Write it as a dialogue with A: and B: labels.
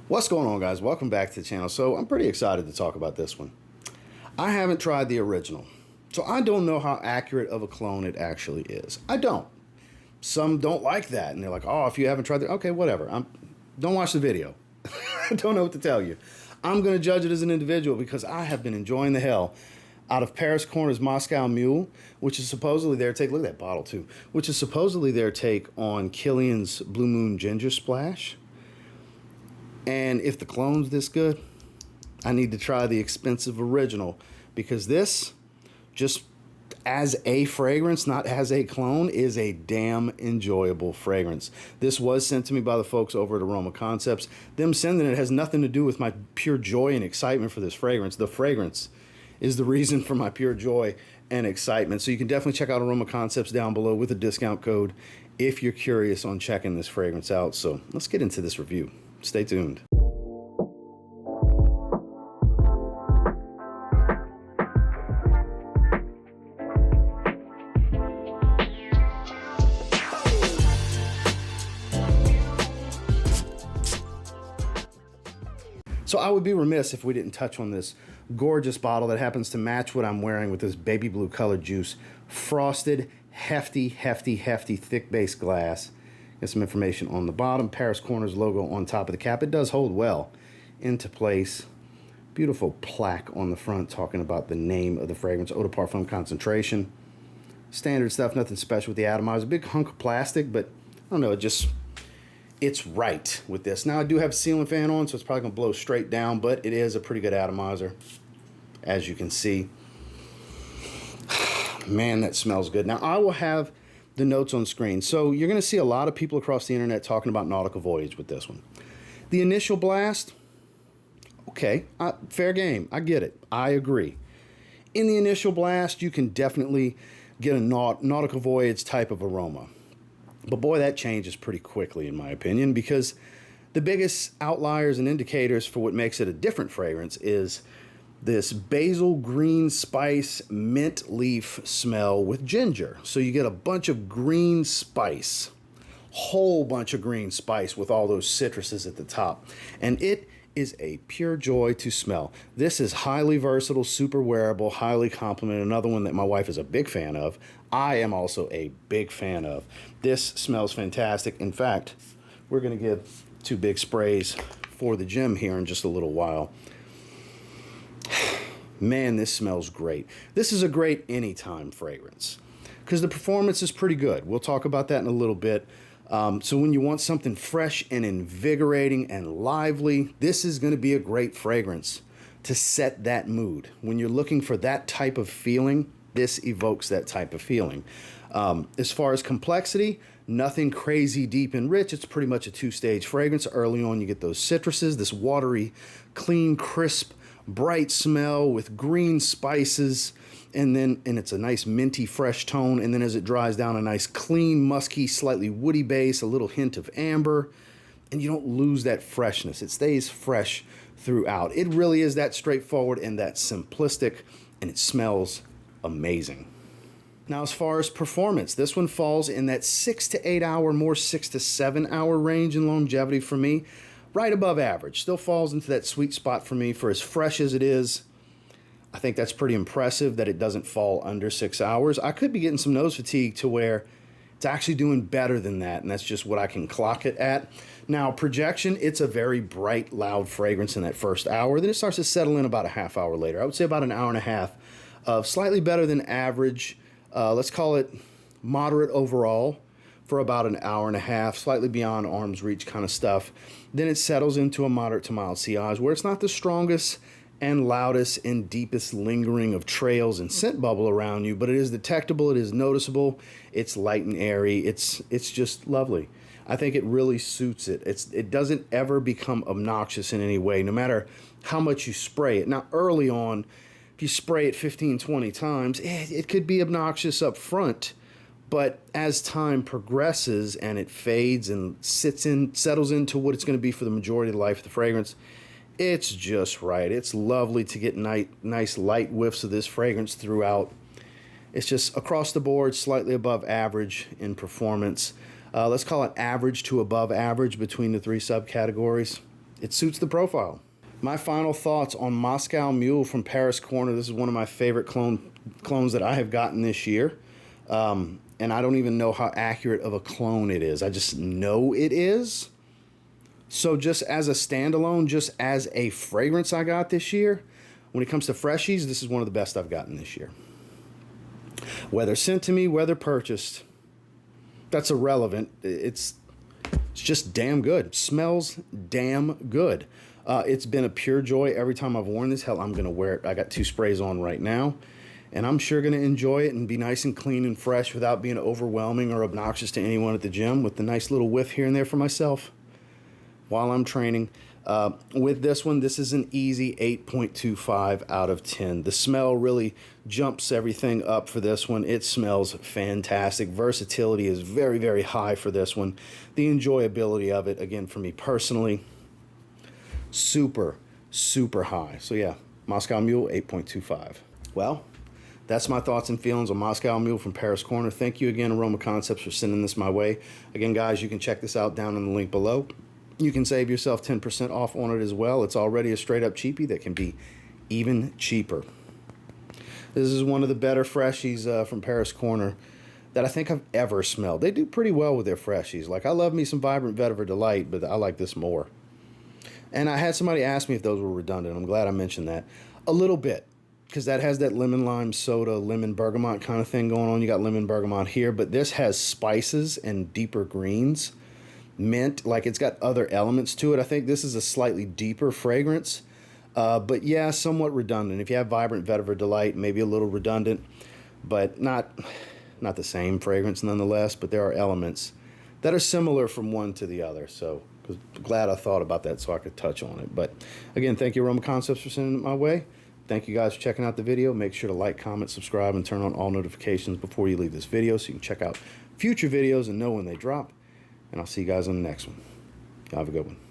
A: What's going on, guys? Welcome back to the channel. So I'm pretty excited to talk about this one. I haven't tried the original, so I don't know how accurate of a clone it actually is. I don't. Some don't like that, and they're like, oh, if you haven't tried it, okay, whatever. Don't watch the video. I don't know what to tell you. I'm going to judge it as an individual because I have been enjoying the hell out of Paris Corner's Moscow Mule, which is supposedly their take, look at that bottle too, which is supposedly their take on Killian's Blue Moon Ginger Splash. And if the clone's this good, I need to try the expensive original, because this, just as a fragrance, not as a clone, is a damn enjoyable fragrance. This was sent to me by the folks over at Aroma Concepts. Them sending it has nothing to do with my pure joy and excitement for this fragrance. The fragrance is the reason for my pure joy and excitement. So you can definitely check out Aroma Concepts down below with a discount code if you're curious on checking this fragrance out. So let's get into this review. Stay tuned. So I would be remiss if we didn't touch on this gorgeous bottle that happens to match what I'm wearing with this baby blue colored juice. Frosted, hefty, thick base glass. Get some information on the bottom. Paris Corner's logo on top of the cap. It does hold well into place. Beautiful plaque on the front talking about the name of the fragrance, Eau de Parfum concentration. Standard stuff, nothing special with the atomizer. Big hunk of plastic, but I don't know, it's right with this. Now I do have a ceiling fan on, so it's probably gonna blow straight down, but it is a pretty good atomizer, as you can see. Man, that smells good. Now I will have the notes on screen. So you're gonna see a lot of people across the internet talking about Nautical Voyage with this one. The initial blast, okay, fair game, I get it, I agree. In the initial blast, you can definitely get a Nautical Voyage type of aroma. But boy, that changes pretty quickly, in my opinion, because the biggest outliers and indicators for what makes it a different fragrance is this basil green spice mint leaf smell with ginger. So you get a bunch of green spice, whole bunch of green spice with all those citruses at the top. And it is a pure joy to smell. This is highly versatile, super wearable, highly complimented. Another one that my wife is a big fan of. I am also a big fan of. This smells fantastic. In fact, we're gonna give 2 big sprays for the gym here in just a little while. Man, this smells great. This is a great anytime fragrance because the performance is pretty good. We'll talk about that in a little bit. So when you want something fresh and invigorating and lively, this is going to be a great fragrance to set that mood. When you're looking for that type of feeling, this evokes that type of feeling. As far as complexity, nothing crazy deep and rich. It's pretty much a 2-stage fragrance. Early on, you get those citruses, this watery, clean, crisp, bright smell with green spices, and it's a nice minty fresh tone, and then as it dries down, a nice clean musky slightly woody base, a little hint of amber, and you don't lose that freshness. It stays fresh throughout. It really is that straightforward and that simplistic, and it smells amazing. Now, as far as performance, this one falls in that 6 to 8 hour, more 6 to 7 hour range in longevity for me. Right above average. Still falls into that sweet spot for me for as fresh as it is. I think that's pretty impressive that it doesn't fall under 6 hours. I could be getting some nose fatigue to where it's actually doing better than that, and that's just what I can clock it at. Now, projection, it's a very bright, loud fragrance in that first hour. Then it starts to settle in about a half hour later. I would say about an hour and a half of slightly better than average. Let's call it moderate overall for about an hour and a half, slightly beyond arm's reach kind of stuff. Then it settles into a moderate to mild sillage where it's not the strongest and loudest and deepest lingering of trails and scent bubble around you, but it is detectable, it is noticeable, it's light and airy, it's just lovely. I think it really suits it. It doesn't ever become obnoxious in any way, no matter how much you spray it. Now, early on, if you spray it 15, 20 times, it could be obnoxious up front. But as time progresses and it fades and settles into what it's going to be for the majority of the life of the fragrance, it's just right. It's lovely to get nice light whiffs of this fragrance throughout. It's just across the board, slightly above average in performance. Let's call it average to above average between the 3 subcategories. it suits the profile. My final thoughts on Moscow Mule from Paris Corner. This is one of my favorite clones that I have gotten this year. And I don't even know how accurate of a clone it is. I just know it is. So just as a standalone, just as a fragrance I got this year, when it comes to freshies, this is one of the best I've gotten this year. Whether sent to me, whether purchased, that's irrelevant. It's just damn good. Smells damn good. It's been a pure joy every time I've worn this. Hell, I'm going to wear it. I got 2 sprays on right now. And I'm sure going to enjoy it and be nice and clean and fresh without being overwhelming or obnoxious to anyone at the gym, with the nice little whiff here and there for myself while I'm training. With this one, this is an easy 8.25 out of 10. The smell really jumps everything up for this one. It smells fantastic. Versatility is very, very high for this one. The enjoyability of it, again, for me personally, super, super high. So yeah, Moscow Mule, 8.25. Well, that's my thoughts and feelings on Moscow Mule from Paris Corner. Thank you again, Aroma Concepts, for sending this my way. Again, guys, you can check this out down in the link below. You can save yourself 10% off on it as well. It's already a straight-up cheapie that can be even cheaper. This is one of the better freshies from Paris Corner that I think I've ever smelled. They do pretty well with their freshies. Like, I love me some Vibrant Vetiver Delight, but I like this more. And I had somebody ask me if those were redundant. I'm glad I mentioned that. A little bit, because that has that lemon lime soda, lemon bergamot kind of thing going on. You got lemon bergamot here, but this has spices and deeper greens, mint, like it's got other elements to it. I think this is a slightly deeper fragrance, but yeah, somewhat redundant. If you have Vibrant Vetiver Delight, maybe a little redundant, but not the same fragrance nonetheless. But there are elements that are similar from one to the other. So glad I thought about that so I could touch on it. But again, thank you, Aroma Concepts, for sending it my way. Thank you guys for checking out the video. Make sure to like, comment, subscribe, and turn on all notifications before you leave this video so you can check out future videos and know when they drop. And I'll see you guys on the next one. Y'all have a good one.